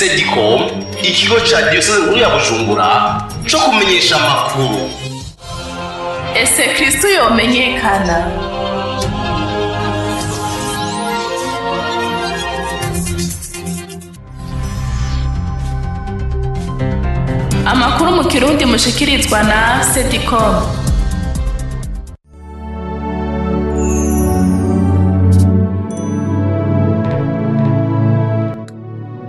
Sedicom, ikigo ca Diyoseze Nkuru ya Bujumbura co kumenyesha amakuru. Ese Kristo yomenyekana? Amakuru mu Kirundi mushikirizwa na Sedicom.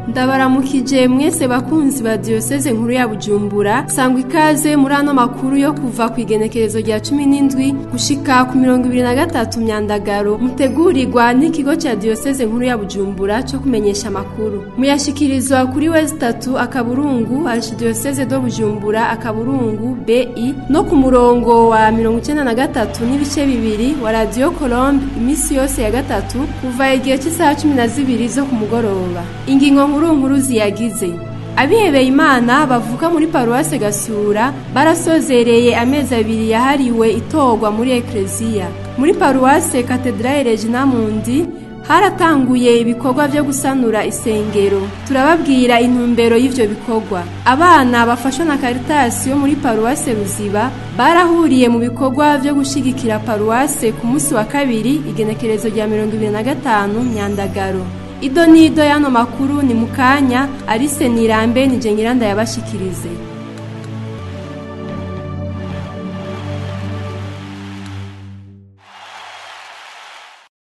Ndabaramukije mwese bakunzi ba Diyoseze Nkuru ya Bujumbura, sangwa ikaze muri ano makuru yo kuva kw'igenekerezo rya 17 gushika ku 23 Myandagaro, mutegurirwa n'ikigo ca Diyoseze Nkuru ya Bujumbura co kumenyesha amakuru. Muyashikirizwa kuri wezi 3 akaburungu Archdiocese do Bujumbura akaburungu BI no ku murongo wa 93 n'ibice bibiri wa Radio Colombe imisi yose ya gatatu kuva igihe cy'isaha 12 zo ku mugoroba. Ingingo nkuru ziyagize: abihebeye Imana bavuka muri paruwase Gasura barasozereye amezi 2 yahariwe itorwa muri ekleziya. Muri paruwase Katedrale Regina Mundi haratanguye ibikorwa byo gusanura isengero. Turababwira intumbero y'ivyo bikorwa. Abana bafashwa na Caritas yo muri paruwase Ruziba barahuriye mu bikorwa byo gushigikira paruwase ku munsi wa kabiri igenekerezo rya 25 Myandagaro. Ido nido yano makuru ni mukanya Alice Nirambe ni Jengiranda yabashikirize.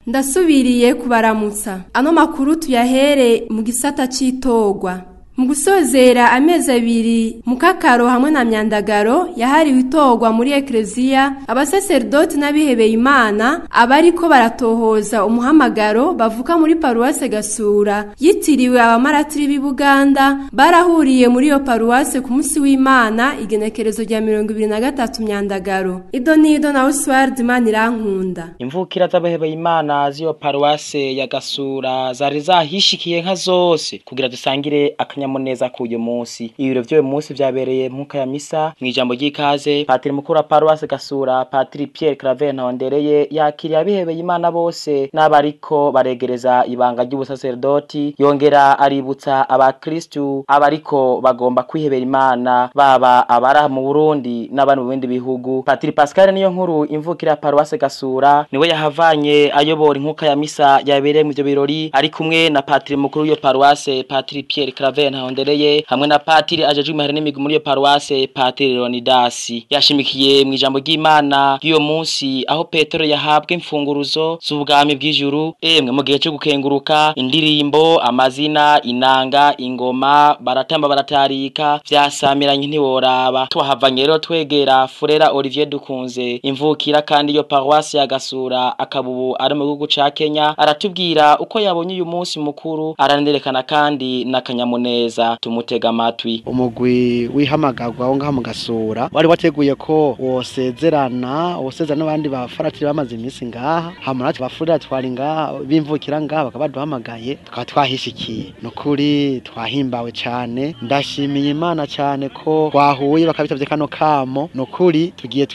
Ndasubiriye kubaramutsa. Ano makuru tuyahere mu gisata citorwa. Mu gusozera amezi 2 Mukakaro hamwe na Myandagaro yahariwe itorwa muri ekleziya, abasaserdoti n'abihebeye Imana abariko baratohoza umuhamagaro bavuka muri paruwase Gasura yitiriwe abamaratiri b'i Buganda barahuriye muri iyo paruwase ku munsi w'Imana igenekerezo rya 23 Myandagaro. Ido nido na Oswald Manirankunda. Imvukira z'abihebeye Imana z'iyo paruwase ya Gasura zari zahishikiye nka zose kugira dusangire muneza kuyo munsi. Ibiro vyo munsi vyabereye mpuka ya misa mwijambo ry'ikaze Patiri mukuru wa paruwase Gasura Patiri Pierre Claver Ntondereye yakiriye abihebeye Imana bose n'abariko baregereza ibanga ry'ubusaserdoti, yongera aributsa abakristu abariko bagomba kwihebera Imana baba abara mu Burundi n'abandi mu bindi bihugu. Patiri Pascal niyo nkuru imvukira paruwase Gasura niwe yahavanye ayobora inkuka ya misa yabereye mu byo birori ari kumwe na Patiri mukuru yo paruwase Patiri Pierre Claver Ntondereye hamwe na Patiri ajejwe imihari n'imigwi muri iyo paruwase Patiri Leonidas. Yashimikiye mu ijambo ry'Imana y'uyo munsi aho Petero yahabwe imfunguruzo z'ubwami bw'ijuru, emwe mu gihe cyo gukenguruka indirimbo, amazina, inanga, ingoma baratamba baratarika vyasamiranye ntiworaba. Twahavanye rero twegera Furera Olivier Dukunze imvukira kandi iyo paruwase ya Gasura akabubu ari mu gihugu ca Kenya, aratubwira uko yabonye uyu munsi mukuru, aranderekana kandi n'akanyamuneza. Tumutega amatwi. Umugwi wihamagarwa aho ngaha mu Gasura wari wateguye ko wosezerana n'abandi bafaratiri bamaze iminsi ngaha, hamara bafurira twari ngaha bimvukira ngaha bakabaduhamagaye tukaba twahishikiye. Nukuri twahimbawe cyane, ndashimiye Imana cyane ko twahuye bakabitavye kano kamo. Nukuri tugiye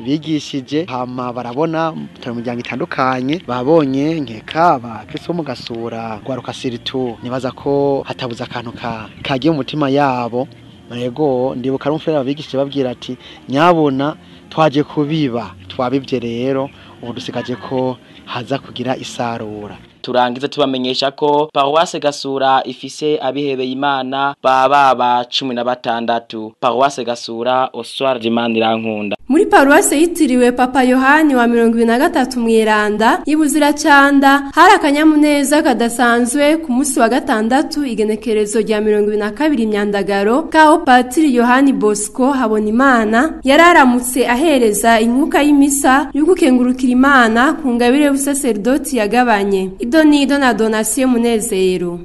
bigishije hama barabona turi mu muryango itandukanye babonye nkeka abakristo mu Gasura gwaruka siritu nibaza ko hatabuza akantu kagiye umutima yabo. Marego ndibuka rumfera abigishije babwira ati nyabona twaje kubiba twabivye, rero ubu dusigaje ko haza kugira isarura. Turangiza tubamenyesha ko paruwase Gasura ifise abihebeye Imana baba 16. Paruwase Gasura Oswald Manirankunda. Muri paruwase yitiriwe Papa Yohani wa 23 Mwiranda y'Ibuzira Canda hari akanyamuneza kadasanzwe ku munsi wa gatandatu igenekerezo rya 22 Myandagaro kaho Patiri Yohani Bosco Habonimana yararamutse ahereza inkuka y'imisa yo gukengurukira Imana ku ngabire y'ubusaserdoti yagabanye. Ido nido na Donatien Munezero.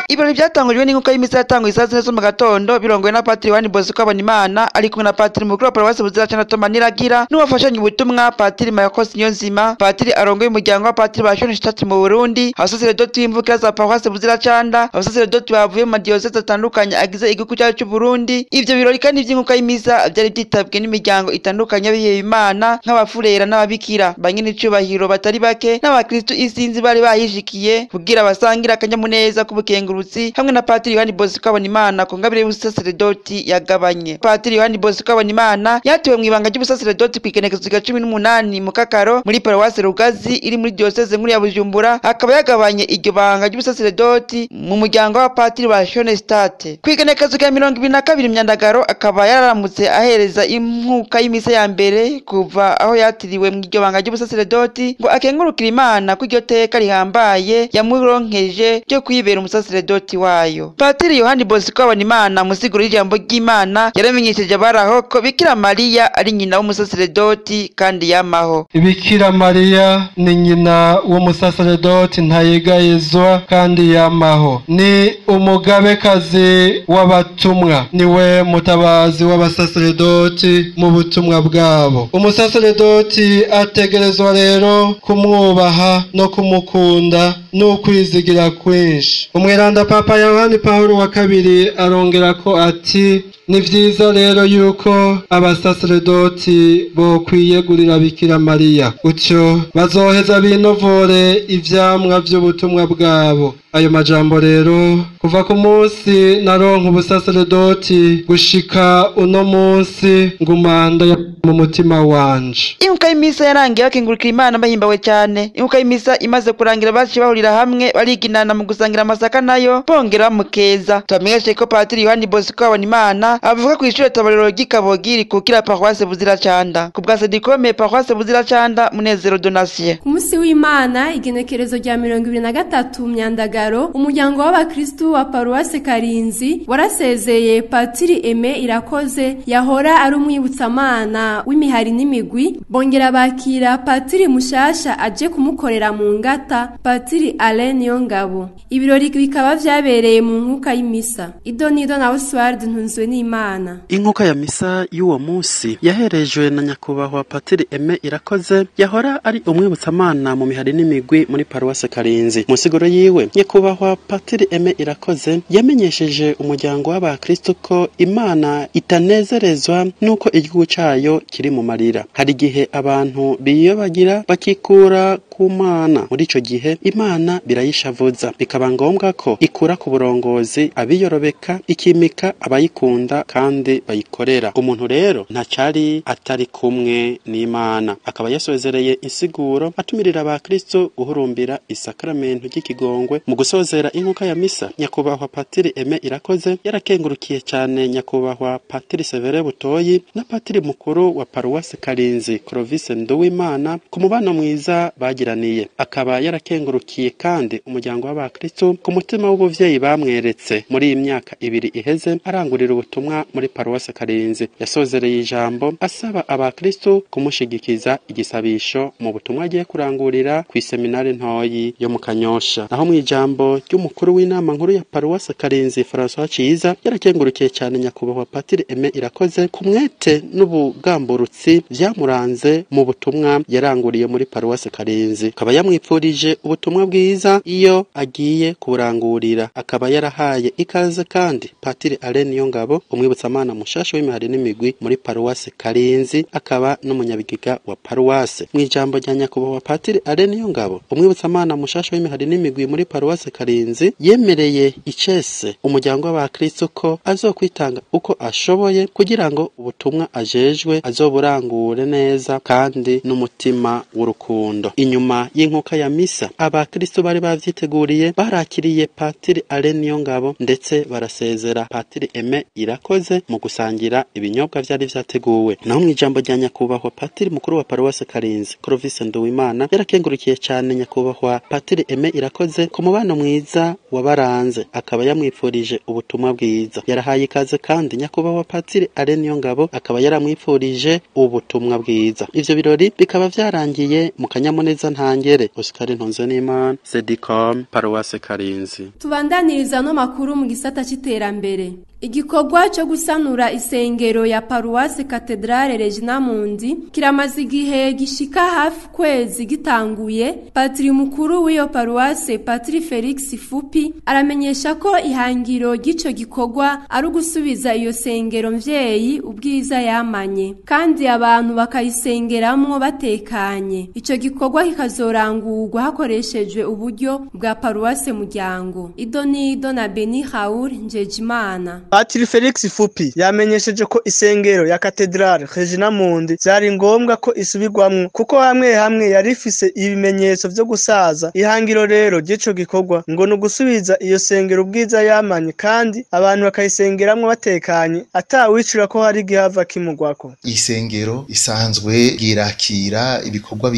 Ibiro birori byatangujwe n'inkuka y'imisa yatangwa isaha 4 mu gatondo birongowe na Patiri Yohani Bosco Abonimana ari kumwe na Patiri mukuru wa Paruwasi Buziracanda Toma Niragira n'uwafashanya ubutumwa Patiri Mayakos Niyonzima, Patiri arongoye umuryango wa Patiri bashone shtati mu Burundi, abasaserdoti b'imvukira za Paruwasi Buziracanda, abasaserdoti bavuye mu madiyoseze atandukanye agize igihugu cyacu cy'u Burundi. Ivyo birori kandi by'inkuka y'imisa byari byitabwe n'imiryango itandukanye y'abihebeye Imana nk'abafurera n'ababikira, banyine icubahiro batari bake n'abakristo isinzi bari bahishikiye kugira basangira akanyamuneza k'ubukengurutsi hamwe na Patiri Yohani Bosco Abonimana ku ngabire y'ubusaserdoti yagabanye. Patiri Yohani Bosco Abonimana yatuwe mu ibanga ry'ubusaserdoti kw'igenekerezo rya 18 mu Kakaro muri Paruwasi Rugazi iri muri Diyoseze Nkuru ya Bujumbura, akaba yagabanye iryo banga ry'ubusaserdoti mu muryango wa Patiri bashone state. Kw'igenekerezo rya 22 Myandagaro akaba yararamutse ahereza inkuka y'imisa ya mbere kuva aho yatiriwe mu iryo banga ry'ubusaserdoti ngo akengurukira Imana ko iryo teka rihambaye yamuronkeje ryo kwibera umusaserdoti wayo. Patiri Yohani Bosco Abonimana musiguro y'ijambo ry'Imana yaramenyesheje abaraho ko Bikira Mariya ari nyina w'umusaserdoti kandi yamaho. Bikira Mariya ni nyina w'umusaserdoti ntayegayezwa kandi yamaho, ni umugabekazi w'abatumwa, niwe mutabazi w'abasaserdoti mu butumwa bwabo. Umusaserdoti ategerezwa rero kumwubaha no kumukunda n'ukwizigira kwinshi. Umweranda Papa Yohani Paulo wa kabiri arongera ko ati ni vyiza rero yuko abasaserdoti bo kwiyegurira Bikira Mariya utyo bazoheza binovore ivyamwa vy'ubutumwa bwabo. Ayo majambo rero kuva ku munsi naronka ubusaserdoti gushika uno munsi ngumanda mu mutima wanje. Inkuka y'imisa yarangiye bakengurukira Imana bahimbawe cyane. Inkuka y'imisa imaze kurangira baci bahurira hamwe bariginana mu gusangira amasaka nayo bongera mukeza. Twamenyeshe ko Patiri Yohani Bosco Abonimana avuga ku ishure tabariro ry'Ikabogi rikukira Paruwasi Buziracanda. Ku bwa Sedikome Paruwasi Buziracanda Munezero Donatien. Ku munsi w'Imana igenekerezo rya 23 Myandagaro umuryango w'abakristu wa Paruwasi Karinzi warasezeye Patiri Aime Irakoze yahora ari umwibutsamana w'imihari n'imigwi, bongera bakira Patiri mushasha aje kumukorera mu ngata Patiri Alain Yongabo. Ibirori bikaba vyabereye mu nkuka y'imisa. Idonido na Oswald Ntunzwe n'Imana. Inkuka ya misa y'uwo munsi yaherejwe na nyakubahwa Patiri Aime Irakoze yahora ari umwibutsamana mu mihari n'imigwi muri Paruwasi Karinzi. Musiguro yiwe nyakubahwa Patiri Aime Irakoze yamenyesheje umuryango w'abakristo ko Imana itanezerezwa nuko igihugu cayo kiri mu marira. Hari gihe abantu biyobagira bakikura ku Mana, muri ico gihe Imana birayishavuza bikaba ngombwa ko ikura ku burongozi abiyorobeka ikimika abayikunda kandi bayikorera. Umuntu rero ntacari atari kumwe n'Imana, akaba yasozereye insiguro atumirira abakristo guhurumbira isakramento ry'ikigongwe. Mu gusozera inkuka ya misa, nyakubahwa Patiri Aime Irakoze yarakengurukiye cyane nyakubahwa Patiri Severe Butoyi na Patiri mukuru wa Paruwasi Karinzi Clovis Nduwimana ku mubano mwiza bagiraniye. Akaba yarakengurukiye kandi umuryango w'abakristo ku mutima w'ubuvyeyi bamweretse muri iyi myaka ibiri iheze arangurira ubutumwa muri Paruwasi Karinzi. Yasozereye ijambo asaba abakristo kumushigikiza igisabisho mu butumwa agiye kurangurira ku iseminari ntoyi yo mu Kanyosha. Naho mu ijambo ry'umukuru w'inama nkuru ya Paruwasi Karinzi François Ciza yarakengurukiye cyane nyakubahwa Patiri Aime Irakoze ku mwete n'ubugamburutsi vyamuranze mu butumwa yaranguriye muri Paruwasi Karinzi. Akaba yamwipfurije ubutumwa bwiza iyo agiye kurangurira. Akaba yarahaye ikaze kandi Patiri Alain Yongabo umwibutsamana mushasha w'imihari n'imigwi muri Paruwasi Karinzi, akaba n'umunyabigiga wa Paruwasi. Mu ijambo rya nyakubahwa Patiri Alain Yongabo umwibutsamana mushasha w'imihari n'imigwi muri Paruwasi Karinzi yemereye icese umuryango w'abakristo ko azokwitanga uko ashoboye kugira ngo ubutumwa ajejwe azoburangure neza kandi n'umutima w'urukundo. Inyuma y'inkuka ya misa abakristo bari bavyiteguriye barakiriye Patiri Alain Yongabo ndetse barasezera Patiri Aime Irakoze irakoze mu gusangira ibinyobwa vyari vyateguwe. Naho mw'ijambo rya nyakubahwa patiri mukuru wa paruwase Karinzi Clovis Nduwimana yarakengurikiye cyane nyakubahwa patiri Aime Irakoze ku mubano mwiza wabaranze, akaba yamwipfurije ubutumwa bwiza. Yarahaye ikaze kandi nyakubahwa patiri Arenio Ngabo, akaba yaramwipfurije ubutumwa bwiza. Ivyo birori bikaba vyarangiye mu kanyamuneza ntangere. Oscar Ntonzenimana, Sedicom, paruwase Karinzi. Tubandaniriza no makuru mu gisata c'iterambere. Igikorwa cyo gusanura isengero ya paruwase Katedrale Regina Mundi kiramaze igihe gishika hafi kwezi gitanguye. Patiri mukuru w'iyo paruwase Patiri Felix Fupi aramenyesha ko ihangiro ry'ico gikorwa ari ugusubiza iyo sengero mvyeyi ubwiza yamanye, kandi abantu bakayisengeramwo batekanye. Ico gikorwa kikazorangurwa hakoreshejwe uburyo bwa paruwase Muryango. Idonido na Beni Haur Njejimana. Patiri Felix Fupi yamenyesheje ko isengero ya Katedrale Regina Mundi byari ngombwa ko isubirwamwo kuko hamwe hamwe yari ifise ibimenyetso vyo gusaza. Ihangiro rero ry'ico gikorwa ngo no gusubiza iyo sengero ubwiza yamanye, kandi abantu bakayisengeramwo batekanye atawicira ko hari gihava kimugwako. Isengero isanzwe girakira ibikorwa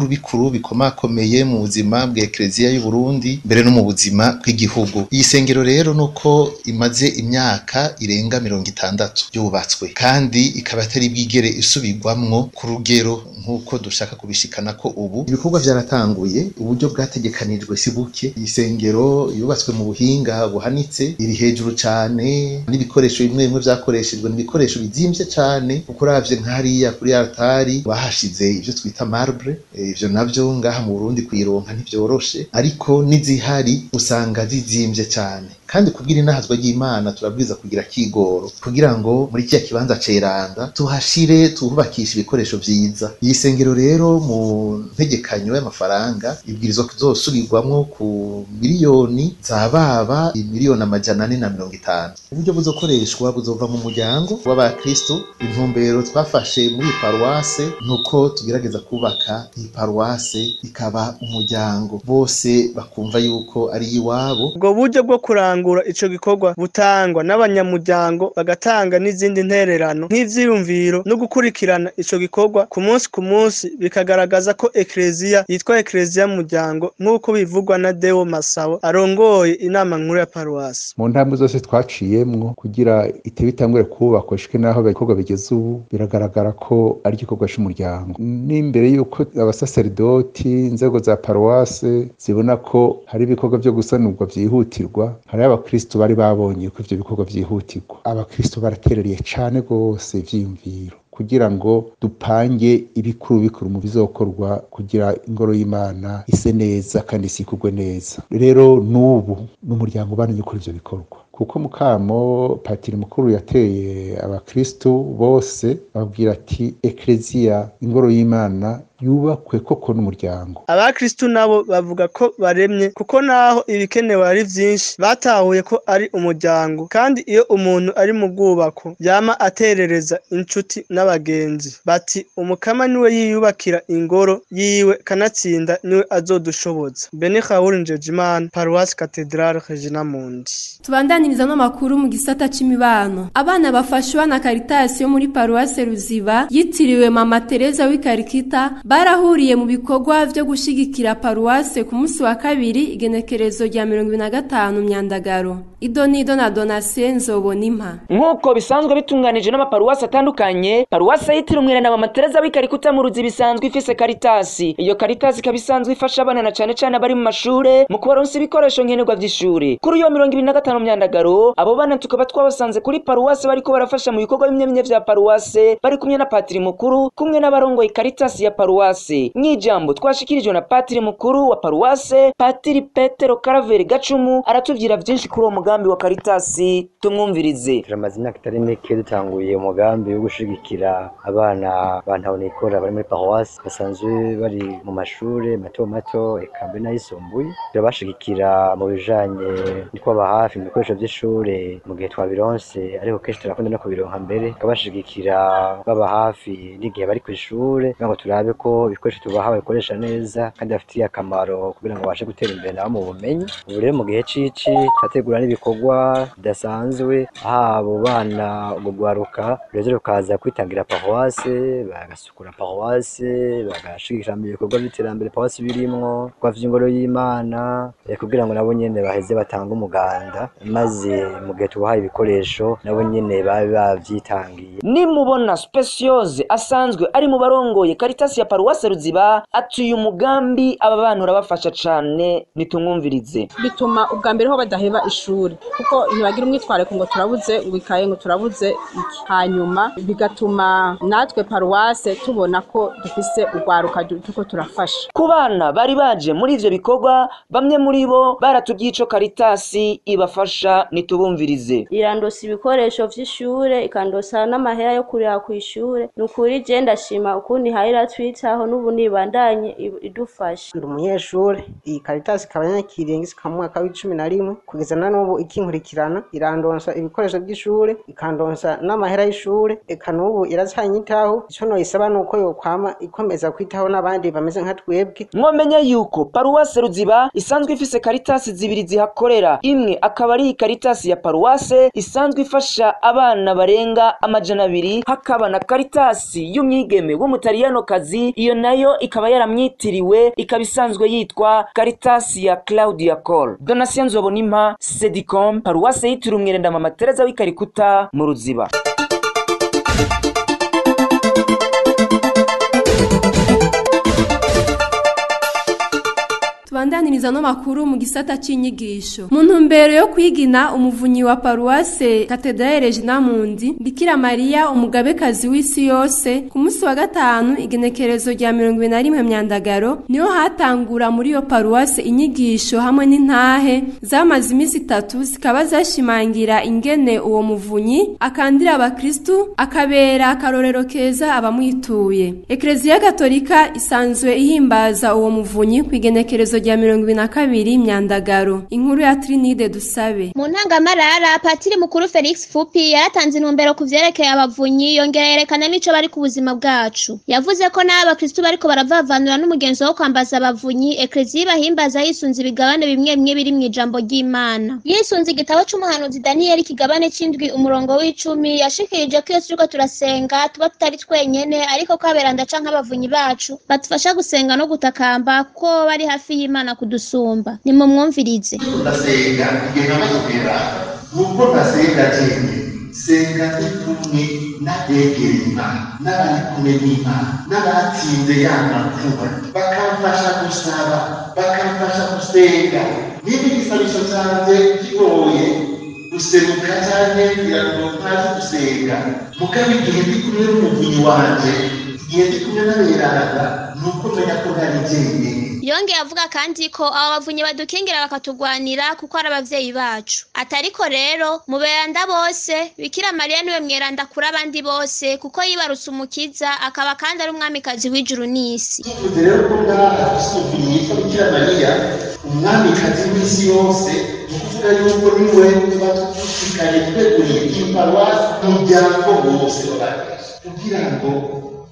bikuru bikomakomeye mu buzima bwa Eklezia y'u Burundi mbere no mu buzima bw'igihugu. Iyi sengero rero nuko imaze imyaka irenga 60 yubatswe, kandi ikaba atari bwigere isubirwamwo ku rugero nkuko dushaka kubishikana ko ubu ibikorwa vyaratanguye. Uburyo bwategekanijwe sibuke. Isengero yubatswe mu buhinga buhanitse, iri hejuru cyane, n'ibikoresho bimwe vyakoreshejwe n'ibikoresho bizimvye cyane. Ukuravye nk'hariya kuri altari bahashize ivyo twita marbre, ivyo navyo ngaha mu Burundi kuyironka ntivyoroshe, ariko nizihari usanga zizimvye cyane. Kandi kubwira inahazwa y'Imana turabwiza kugira kigoro kugira ngo muri kiya kibanza ceranda tuhashire tuhubakisha ibikoresho vyiza. Iyi sengero rero mu ntegekanyo y'amafaranga ibwirizwa kuzosubirwamwo ku miliyoni zababa miliyoni 450. Uburyo buzokoreshwa buzova mu muryango w'abakristo. Intumbero twafashe muri paruwase nuko tugerageza kubaka iyi paruwase ikaba umuryango, bose bakumva yuko ari iwabo. Ubwo buryo bwo kurangura ico gikorwa butangwa n'abanyamuryango, bagatanga n'izindi ntererano nk'ivyiyumviro no gukurikirana ico gikorwa ku munsi bikagaragaza ko Eklezia yitwa Eklezia Muryango nk'uko bivugwa na Deo Masabo arongoye inama nkuru ya paruwasi. Mu ntambwe zose twaciyemwo kugira itebe itangure kubakwa shike naho ibikorwa bigeze ubu, biragaragara ko ari igikorwa c'umuryango. N'imbere yuko abasaserdoti inzego za paruwase zibona ko hari ibikorwa byo gusanurwa vyihutirwa, hari abakristo bari babonye ko ivyo bikorwa vyihutirwa. Abakristo baratereriye cane gose ivyiyumviro kugira ngo dupange ibikuru mu bizokorwa kugira ingoro y'Imana ise neza kandi isikugwe neza. Rero n'ubu n'umuryango bananye kuri ivyo bikorwa, kuko mukamo patiri mukuru yateye abakristo bose babwira ati Eklezia ingoro y'Imana yubakwe koko n'umuryango. Abakristo nabo bavuga ko baremye kuko naho ibikenewe ari vyinshi batahuye ko ari umuryango, kandi iyo umuntu ari mu bwubako yama aterereza inshuti n'abagenzi. Bati umukama niwe yiyubakira ingoro yiwe, kanatsinda niwe azodushoboza. Beni Haur Njejimana, paruwasi Katedrale Regina Mundi. Tubandaniriza no makuru mu gisata c'imibano. Abana bafashwa na Caritas yo muri paruwase Ruziba yitiriwe Mama Teresa w'ikarikita barahuriye mu bikorwa vyo gushigikira paruwase ku munsi wa kabiri igenekerezo rya 25 Myandagaro. Idonido na Donatien Nzobonimpa. Nkuko bisanzwe bitunganije n'amaparuwase atandukanye, paruwase yitiriwe na Mama Teresa w'ikarikita mu Ruziba bisanzwe ifise Caritas. Iyo Caritas kabisanzwe ifasha abana na cane bari mu mashure mu kubaronsa ibikoresho nkenerwa vy'ishure. Kuri yo 25 Myandagaro abo bana tukaba twabasanze kuri paruwase bariko barafasha mu bikorwa bimwe vya paruwase, bari kumwe na patiri mukuru kumwe n'abarongoye Caritas ya paruwase. Mw'ijambo twashikirijwe na patiri mukuru wa paruwase Patiri Petero Karaveri Gacumu aratuvyira vyinshi kuri uwo mugambi wa Caritas. Tumwumvirize. Turamaze imyaka itari mike dutanguye umugambi wo gushigikira abana bantabonikora bari muri paruwase basanzwe bari mu mashure mato eka mbe n'ayisumbuye. Turabashigikira mu bijanye n'kwaba hafi mu bikoresho vy'ishure mu gihe twabironse, ariko kenshi turakunda no kubironka mbere, tukabashigikira baba hafi n'igihe bari kw'ishure kugira ngo turabe ko ibikoresho tubaha babikoresha neza kandi bafitiye akamaro kugira ngo babashe gutera imbere nabo mu bumenyi. Ubu rero mu gihe cici turategura n'ibikoresho ibikorwa bidasanzwe abo bana gugwaruka rero rukaza kwitangira paroisse bagasukura paroisse bagashigikira mu bikorwa by'iterambere paroisse birimwo kwa vy'ingoro y'Imana kugira ngo nabo nyene baheze batanga umuganda maze mu gihe tubaha ibikoresho nabo nyene babe bavyitangiye. Nimubona Speciose asanzwe ari mu barongoye Caritas ya Paroisse Ruziba atuye umugambi aba bantu urabafasha cane nitumwumvirize. Bituma ubwa mbere ho badaheba ishuri kuko ntibagira umwitware ngo turabuze wikaye ngo turabuze iki, hanyuma bigatuma natwe Paroisse tubona ko dufise urwaruka tuko turafasha. Ku bana bari baje muri ivyo bikorwa bamwe muri bo baratubwiye ico Caritas ibafasha nitubumvirize. Irandosa ibikoresho vy'ishure ikandosa n'amahera yo kurira ku ishure nukuri je ndashima ukundi hayira twitaho n'ubu nibandanye idufasha. Ndi umunyeshure iyi Caritas kabanyakiriye kamwaka w'11 kugeza na n'ubu ikinkurikirana irandonsa ibikoresho by'ishure ikandonsa n'amahera y'ishure eka n'ubu iracyanyitaho ico no isaba nuko yokwama ikomeza kwitaho n'abandi bameze nka twebwe. Mwomenye yuko Paroisse Ruziba isanzwe ifise Caritas zibiri zihakorera, imwe akaba ari Caritas ya Paroisse isanzwe ifasha abana barenga amajana 200, hakaba na Caritas y'umwigeme w'umutaliyano kazi, iyo nayo ikaba yaramwitiriwe ikaba isanzwe yitwa Caritas ya Claudia Cole. Donatien Zobonimpa, Sedicom, Paroisse yitiriwe Umweranda Mama Teresa w'ikarikuta mu Ruziba. Tubandaniriza no makuru mu gisata c'inyigisho. Mu ntumbero yo kwigina umuvunyi wa Paroisse Cathedrale Regina Mundi Bikira Maria umugabekazi w'isi yose ku munsi wa gatanu igenekerezo rya 21 Myandagaro niho hatangura muri yo Paroisse inyigisho hamwe n'intahe zamaze imisi 3 zikaba zashimangira ingene uwo muvunyi akandira abakristu akabera akarorero keza abamwituye. Eklezia Katolika isanzwe ihimbaza uwo muvunyi kwigenekerezo rya 22 Myandagaro. Inkuru ya Trinide Dusabe. Mu ntangamarara Patiri Mukuru Felix Fupi yaratanze intumbero ku vyerekeye abavunyi yongera yerekana n'ico bari ku buzima bwacu. Yavuze ko n'abakristu bariko baravavanura n'umugenzo wo kwambaza abavunyi Eklezia bahimbaza yisunze ibigabane bimwe bimwe biri mu ijambo ry'Imana. Yisunze igitabo c'umuhanuzi Daniel ikigabane c'indwi umurongo w'10 yashikirije ko iyo turiko turasenga tuba tutari twenyene ariko ko aberanda canke abavunyi bacu batufasha gusenga no gutakamba ko bari hafi y'Imana kudusumba. Nimumwumvirize. Ndasenga igihe n'amazubira nubwo ndasenga cyane senga kumwe n'abegera Imana n'abari kumwe n'Imana n'abatsinze y'amakuba bakamfasha gusaba bakamfasha gusenga niba igisabisho cyanjye kigoye guseruka cyane kugira ngo ntazi gusenga mugabo igihe ndi kumwe n'umuvunyi wanje igihe ndi kumwe n'aberanda nuko menya ko ntari jyenyine. Yongeye avuga kandi ko abo bavunyi badukingira bakatugwanira kuko ari abavyeyi bacu. Atariko rero muberanda bose Bikira Maria niwe mweranda kuri abandi bose kuko yibarutse umukiza akaba kandi ari umwamikazi w'ijuru n'isi. Rero ko ndasubira yitwa Bikira Maria umwamikazi w'isi yose ukuvuga yuko niwe batushikanye tweguriye Paroisse umuryango wose w'abakirisito kugira ngo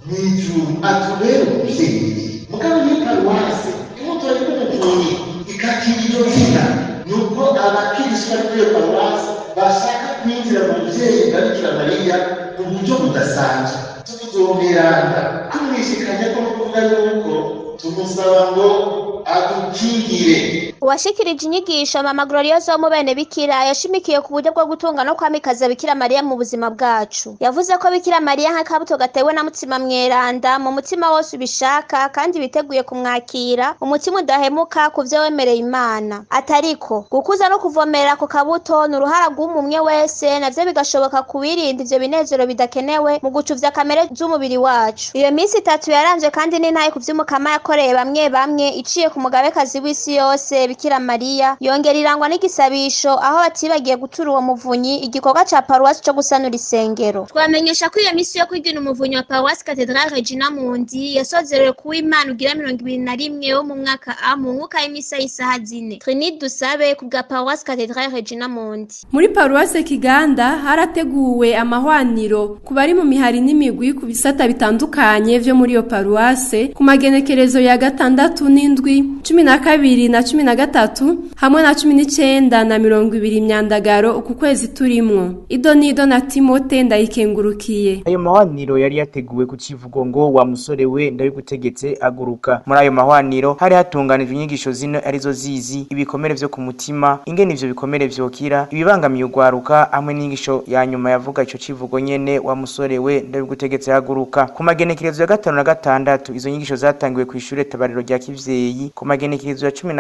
n'ijuru atubere umuvyeyi. Mugabo ni Paroisse imuto y'umuvunyi ikakiriro zina nuko abakirisi bari kuri Paroisse bashaka kwinjira mu muvyeyi bwa Bikira Maria mu buryo budasanzwe. Tuzomeranda kumwishikanya ko kuvuga yuko tumusaba ngo adukingire. Uwashikirije inyigisho Mama Gloriosa wo mu bene Bikira yashimikiye ku buryo bwo gutunga no kwamikaza Bikira Maria mu buzima bwacu. Yavuze ko Bikira Maria nk'akabuto gatewe na mutima mweranda mu mutima wose ubishaka kandi biteguye kumwakira umutima udahemuka ku vyo wemereye Imana. Atariko gukuza no kuvomera ku kabuto n'uruhara rw'umwe wese navyo bigashoboka kubirinda ivyo binezero bidakenewe mu gucuvya kamere z'umubiri wacu. Iyo minsi 3 yaranze kandi n'intaye ku vy'umukama yakoreye bamwe iciye ku mugabekazi w'isi yose Bikira Maria yongera irangwa n'igisabisho aho batibagiye gutura uwo muvunyi igikorwa ca Paroisse cyo gusanura isengero. Twamenyesha ko iyo misi yo kwigina umuvunyi wa Paroisse Cathedrale Regina Mundi yasozerewe ku Imana ugira 21 wo mu mwaka A mu nkuka y'imisa y'isaha 4. Trinide Dusabe ku bwa Paroisse Cathedrale Regina Mundi. Muri Paroisse Kiganda harateguwe amahwaniro ku bari mu mihari n'imigwi ku bisata bitandukanye vyo muri yo Paroisse ku magenekerezo ya 6 n'indwi 12 na 13 hamwe na 19 na 20 Myandagaro uku kwezi turimwo. Idonido na Timote ndayikengurukiye. Ayo mahwaniro yari yateguwe ku civugo ngo wa musore we ndabigutegetse aguruka. Muri ayo mahwaniro hari hatunganijwe inyigisho zino arizo zizi ibikomere vyo ku mutima, ingene ivyo bikomere vyokira, ibibangamiye ugwaruka hamwe n'inyigisho ya nyuma yavuga ico civugo nyene wa musore we ndabigutegetse aguruka. Ku magenekerezo ya 5 na 6 izo nyigisho zatangiwe ku ishure tabariro rya Kivyeyi, ku magenekerezo ya 12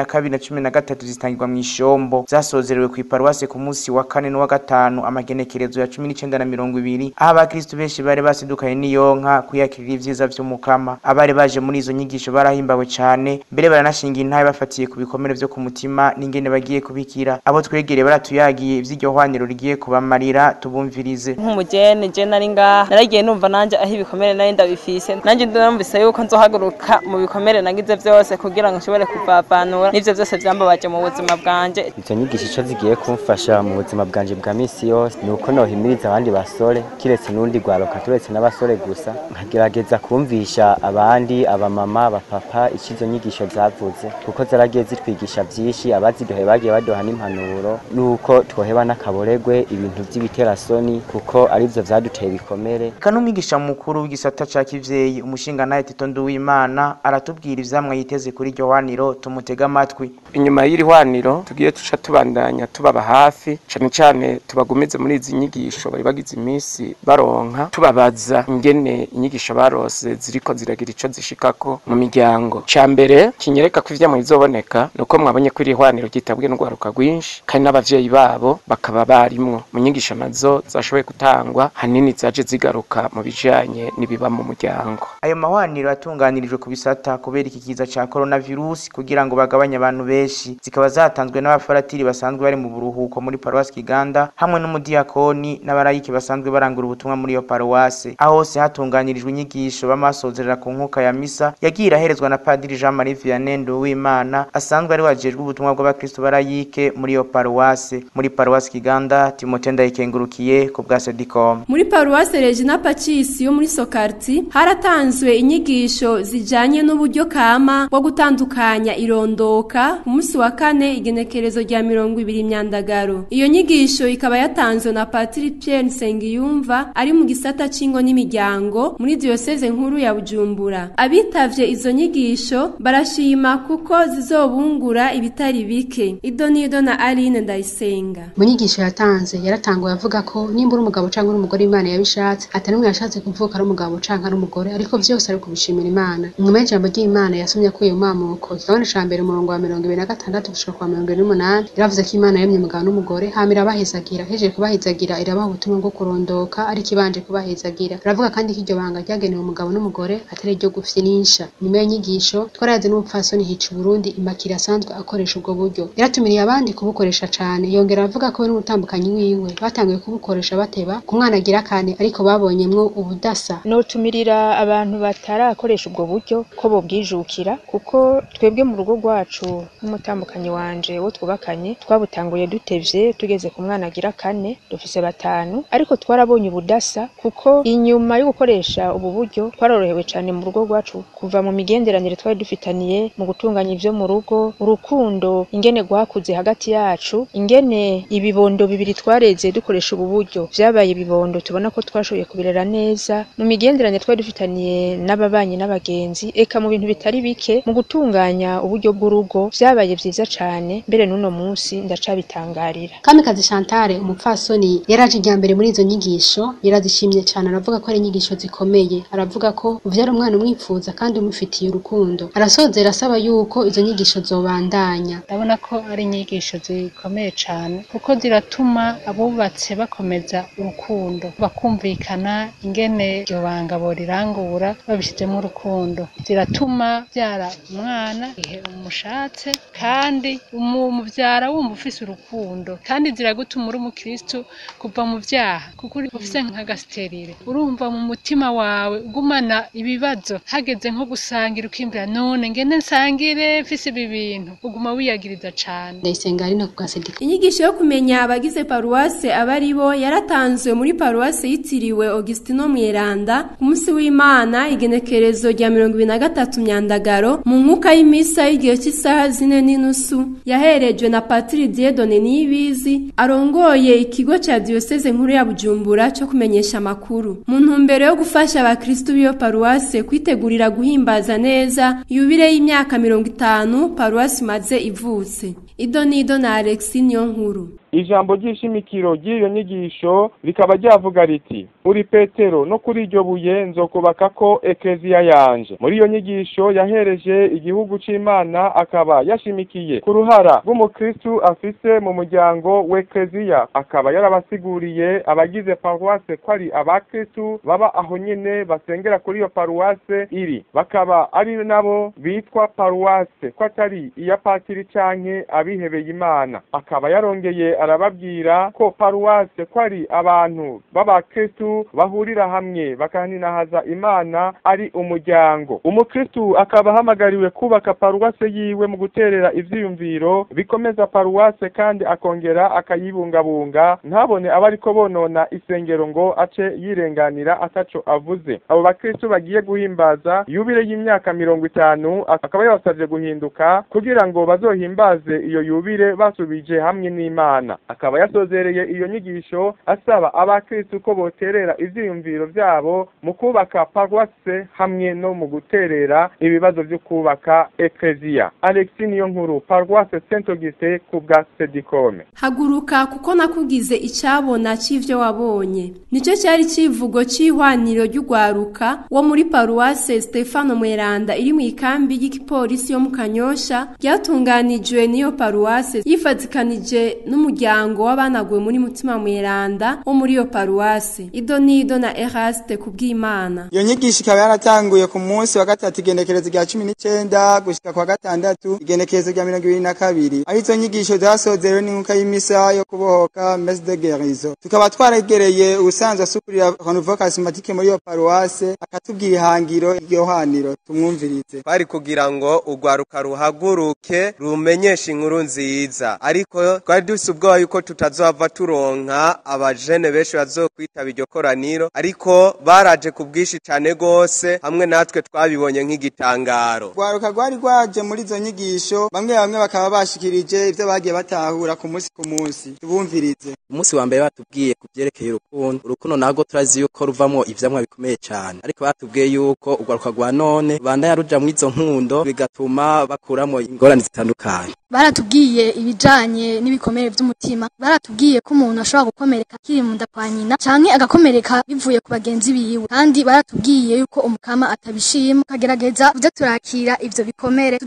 na 13 zitangirwa mu Ishombo, zasozerewe ku iparuwase ku munsi wa 4 no wa 5 amagenekerezo ya 19 na 20 aho abakristo benshi bari basidukanye n'iyonka kuyakirira ivyiza vyo mukama. Abari baje muri izo nyigisho barahimbawe cyane, mbere baranashinga intahe bafatiye ku bikomere vyo ku mutima n'ingene bagiye kubikira. Abo twegereye baratuyagiye ivy'iryo hwaniro rigiye kubamarira, tubumvirize. Nk'umugene je nari ngaha naragiye numva nanje aho ibikomere nari ndabifise, nanje ndumvise yuko nzohaguruka mu bikomere nagize vyose kugira ngo nshobore kuvavanura n'ivyo vyose vyambabaje mu buzima bwanje. Izo nyigisho ico zigiye kumfasha mu buzima bwanje bwa misi yose nuko nohimiriza abandi basore kiretse n'undi gwaruka turetse n'abasore gusa, nkagerageza kumvisha abandi abamama abapapa ikizo nyigisho zavuze kuko zaragiye zitwigisha vyinshi. Abazidohe bagiye badoha n'impanuro nuko twoheba n'akaboregwe ibintu vy'ibiterasoni kuko arivyo vyaduteye bikomere. Kanumwigisha mukuru w'igisata ca Kivyeyi umushinga naye Tito Nduwimana aratubwira ivyamwa yiteze kuri iryo hwaniro, tumutega amatwi. Inyuma y'iri hwaniro tugiye tuca tubandanya tubaba hafi cane cane tubagumize muri izi nyigisho bari bagize imisi baronka, tubabaza ingene inyigisho barose ziriko ziragira ico zishikako mu miryango. Ca mbere kinyereka ko ivyamwa bizoboneka nuko mwabonye ko iri hwaniro gitabwe n'ugwaruka rwinshi kandi n'abavyeyi babo bakaba barimwo mu nyigisho nazo zashoboye gutangwa hanini zaje zigaruka mu bijanye nibiba mu muryango. Ayo mahwaniro atunganirijwe ku bisata kubera iki kiza ca coronavirus kugira ngo bagabanye abantu benshi, zikaba zatanzwe n'abafaratiri basanzwe bari mu buruhuko muri Paruwasi Kiganda hamwe n'umudiakoni n'abarayiki basanzwe barangura ubutumwa muri iyo paruwase. Aho hose hatunganirijwe inyigisho bamasozerera ku nkuka ya misa yagiye iraherezwa na Padiri Jean Marie Vianney Nduwimana asanzwe ari wajejwe ubutumwa bw'abakristo barayike muri iyo paruwase. Muri Paruwasi Kiganda Timote ndayikengurukiye ku bwa Sedicom. Muri Paruwase Regina Pacis yo muri Sokarti haratanzwe inyigisho zijanye n'uburyo kama bwo gutandukanya irondoka ku munsi wa 4 igenekerezo rya 20 Myandagaro. Iyo nyigisho ikaba yatanzwe na Patiri Pierre Nsengiyumva ari mu gisata cingo n'imiryango muri Diyoseze Nkuru ya Bujumbura. Abitavye izo nyigisho barashima kuko zizobungura ibitari bike. Idonido na Aline Ndayisenga. Mu nyigisho yatanze yaratanguye avuga ko nimba uri umugabo cyangwa umugore Imana yabishatse atari umwe yashatse kuvuka ari umugabo cyangwa ari umugore, ariko vyose ari kubishimira Imana. Nyuma y'ijambo ry'Imana yasomye ko iyo mamuko kigabane ca mbere umurongo wa 26 gushika kwa 28 iravuze ko Imana yemye umugabo n'umugore hamira bahezagira, heje kubahezagira irabaha ubutumwa bwo kurondoka ari kibanje kubahezagira. Iravuga kandi ko iryo banga ryagenewe umugabo n'umugore atari ryo gufyinisha. Nyuma y'inyigisho twaraze n'umupfasoni hica Burundi Imakira asanzwe akoresha ubwo buryo, yaratumiriye abandi kubukoresha cane. Yongera avuga ko n'umutambukanyi wiwe batanguye kubukoresha bateba ku mwana agira kane ariko babonyemwo ubudasa. Notumirira abantu batarakoresha ubwo buryo ko bobwijukira kuko twebwe mu rugo rwacu n'umutambukanyi wanje wo twubakanye twabutanguye dutevye tugeze ku mwana agira kane dufise 5 ariko twarabonye ubudasa kuko inyuma yo gukoresha ubu buryo twarorohewe cane mu rugo rwacu kuva mu migenderanire twari dufitaniye mu gutunganya ivyo mu rugo, urukundo ingene gwakuze hagati yacu, ingene ibibondo bibiri twareze dukoresha ubu buryo vyabaye ibibondo tubona ko twashoboye kubirera neza mu migenderanire twari dufitaniye n'ababanyi n'abagenzi, eka mu bintu bitari bike mu gutunganya uburyo bw'urugo vyabaye vyiza cane. Mbere n'uno munsi ndacabitangarira. Kamikazi Chantal umupfasoni yaraje ijyambere muri izo nyigisho, yarazishimye cyane, aravuga ko ari inyigisho zikomeye, aravuga ko uvyara umwana umwipfuza kandi umufitiye urukundo. Arasozera asaba yuko izo nyigisho zobandanya. Ndabona ko ari inyigisho zikomeye cyane kuko ziratuma abubatse bakomeza urukundo, bakumvikana ingene iryo banga borirangura babishizemo urukundo. Ziratuma byara umwana ihe umushatse kandi umuvyara wumva ufise urukundo, kandi ziragutuma uri umukristo kuva mu vyaha kuko ufise nk'agasterire, urumva mu mutima wawe ugumana ibibazo, hageze nko gusangira ukimbira none ngene nsangire mfise ibi bintu, uguma wiyagiriza cane. Ndayisenga ari no kugasedika. Inyigisho yo kumenya abagize paruwase abari bo yaratanzwe muri paruwase yitiriwe Augustino Mweranda ku munsi w'Imana igenekerezo rya 23 gatatu Myandagaro mu nkuka y'imisa y'igihe cy'isaha 4:30 yaherejwe na Patiri Dieudonné Niyibizi arongoye ikigo ca Diyoseze Nkuru ya Bujumbura cyo kumenyesha amakuru mu ntumbero yo gufasha abakristo b'iyo paruwase kwitegurira guhimbaza neza yubile y'imyaka 50 paruwase maze ivutse. Idonido na Alexis Nkuru. Ijambo ry'ishimikiro ry'iyo nyigisho rikaba ryavuga riti uri Petero no kuri iryo buye nzokubakako ekleziya yanje. Muri iyo nyigisho yahereje igihugu c'Imana akaba yashimikiye ku ruhara rw'umukristu afise mu muryango w'ekleziya, akaba yarabasiguriye abagize paruwase ko ari abakristu baba aho nyene basengera kuri iyo paruwase iri, bakaba ari nabo bitwa paruwase ko atari iya patiri canke abihebeye Imana. Akaba yarongeye arababwira ko paruwase ko ari abantu b'abakristu bahurira hamwe bakaninahaza Imana ari umuryango. Umukristu akaba hamagariwe kubaka paruwase yiwe mu guterera ivyiyumviro bikomeza paruwase kandi akongera akayibungabunga, ntabone abariko bonona isengero ngo ace yirenganira ataco avuze. Abo bakristu bagiye guhimbaza yubile y'imyaka 50 akaba yabasavye guhinduka kugira ngo bazohimbaze iyo yubile basubije hamwe n'Imana. Akaba yasozereye iyo nyigisho asaba abakristo ko boterera ivyiyumviro vyabo mu kubaka paruwase hamwe no mu guterera ibibazo byo kubaka ekleziya. Alexis Nkuru, paruwase Saint Augustin ku bwa Sedikome. Haguruka kuko nakugize icyabona cy'ivyo wabonye. Nico cyari civugo c'ihwaniro ry'ugwaruka wo muri paruwase Stefano Mweranda iri mu ikambi y'igipolisi yo mu Kanyosha ryatunganijwe niyo paruwase yifatikanije n'umuryango w'abanaguwe muri Mutima Mweranda wo muri iyo paruwase. Idonido na Eraste kubw'Imana. Iyo nyigisho ikaba yaratanguye ku munsi wa gatatu igenekerezo rya 19 gushika kwa gatandatu igenekerezo rya 22. Arizo nyigisho zasozerewe n'inkuka y'imisa yo kubohoka Messe de Guérison. Tukaba twaragereye ubusanzwe asukurira Renouveau Charismatique muri iyo paruwase akatubwira ihangiro iryo haniro tumwumvirize. Bari kugira ngo ugwaruka ruhaguruke rumenyesha inkuru nziza, ariko twari dusubwa yuko tutazova turonka abajene benshi bazokwitaba iryo koraniro, ariko baraje kubwishi cyane gose hamwe natwe twabibonye nk'igitangaro. Ugwaruka rwari rwaje muri izo nyigisho, bamwe bakaba bashikirije ivyo bagiye batahura ku munsi tubumvirize. Umunsi wa mbere batubwiye kuvyerekeye urukundo nago turazi yuko ruvamwo ivyamwa bikomeye cyane, ariko batubwiye yuko ugwaruka rwa none bandanya ruja mu izo nkundo bigatuma bakuramo ingorane zitandukanye. Baratubwiye ibijanye n'ibikomere by'umutima, baratubwiye ko umuntu ashobora gukomereka kiri mu nda kwa nyina canke agakomereka bivuye ku bagenzi biwe, kandi baratubwiye yuko umukama atabishima kagerageza kujya turakira ivyo bikomere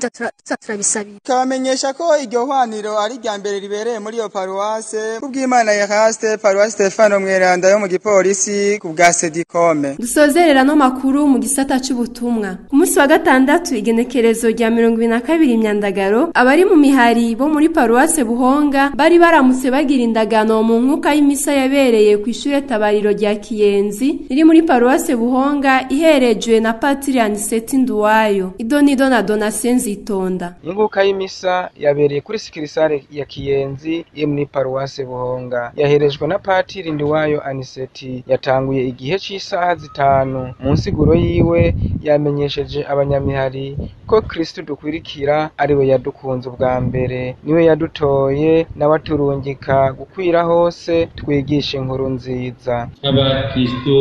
turabisabira. Kabamenyesha ko iryo hwaniro ari rya mbere ribereye muri iyo paruwase kubw'Imana ya Eraste, paruwase Stefano Mweranda yo mu gipolisi ku bwa Sedikome. Dusozerera no makuru mu gisata c'ubutumwa. Ku munsi wa gatandatu igenekerezo rya 22 Myandagaro abari mu mihari bo muri paruwase Buhonga bari baramutse bagira indagano mu nkuka y'imisa yabereye ku ishure tabariro rya Kiyenzi riri muri paruwase Buhonga iherejwe na Patiri Aniseti Nduwayo. Idonido na Donatien Zitonda. Inkuka y'imisa yabereye kuri sikirisare ya Kiyenzi iri muri paruwase Buhonga yaherejwe na Patiri Nduwayo Aniseti. Yatanguye igihe cy'isaha 5. Mu nsiguro yiwe yamenyesheje abanyamihari ko Kristo dukwirikira ariwe yadukunze ubwa mbere, niwe yadutoye n'abaturungika gukwira hose twigisha inkuru nziza. Abakristo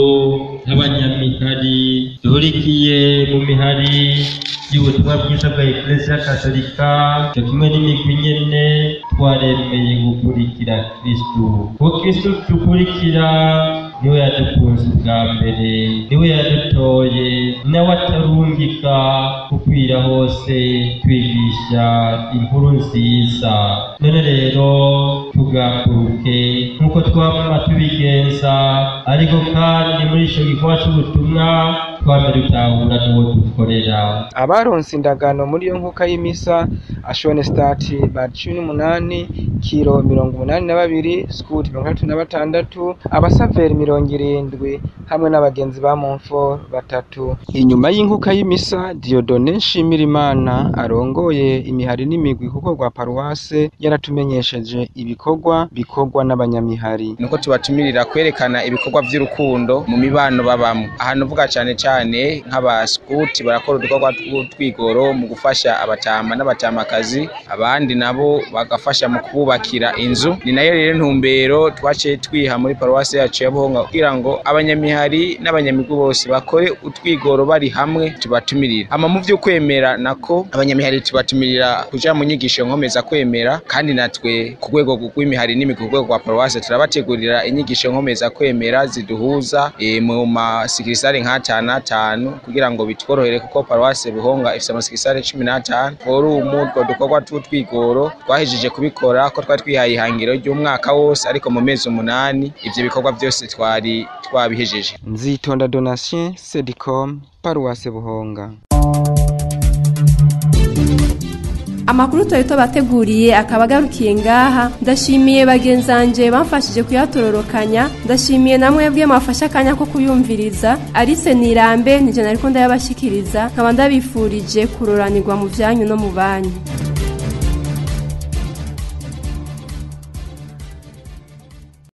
n'abanyamihari duhurikiye mu mihari y'ubutumwa bwiza bwa Eklezia Katolika cyo kimwe n'imigwi nyene twaremeye gukurikira Kristo. Ko Kristo dukurikira niwe yadukunze ubwa mbere, niwe yadutoye n'abaturungika gukwira hose twigisha inkuru nziza. None rero tugakuruke nk'uko twama tubigenza, ariko kandi muri ico gikorwa c'ubutumwa twame dutahura n'uwo dukorera. Abaronse indagano muri iyo nkuka y'imisa ashone stati ba 18 kilo 82 skuti 36 abasaveri 70 hamwe n'abagenzi ba Monfort 3. Inyuma y'inkuka y'imisa Dieudonné Nshimirimana arongoye imihari n'imigwi kuko rwa paruwase yaratumenyesheje ibikorwa bikorwa n'abanyamihari. Nuko tubatumirira kwerekana ibikorwa by'urukundo mu mibano babamo. Ahantu vuga cyane cane nk'abaskuti barakora udukorwa tw'utwigoro mu gufasha abatama n'abatamakazi, abandi nabo bagafasha mu kububakira inzu. Ni nayo rero ntumbero twaciye twiha muri paruwasi yacu ya Buhonga kugira ngo abanyamihari n'abanyamigwi bose bakore utwigoro bari hamwe tubatumirira. Ama mu vyo kwemera nako abanyamihari tubatumirira kuja mu nyigisho nkomeza kwemera, kandi natwe ku rwego rw'imihari n'imigwi ku rwego rwa paruwasi turabategurira inyigisho nkomeza kwemera ziduhuza mu masikirisare nk'atanu kugira ngo bitworohere, kuko paruwasi Buhonga ifite amasikirisare 15. Urumutwo dukorwa tw'utwigoro twahejeje kubikora ko twari twihaye ihangiro ry'umwaka wose, ariko mu mezi 8 ivyo bikorwa byose twari twabihejeje. Nzitonda Donatien, Sedicom, paruwasi Buhonga. Amakuru twari bateguriye akaba agarukiye ngaha. Ndashimiye bagenzanje bamfashije kuyatororokanya, ndashimiye namwe bwe mwafasha akanya ko kuyumviriza. Alice Nirambe nije nariko ndayabashikiriza, nkaba ndabifurije kuroranirwa mu vyanyu no mu banyu.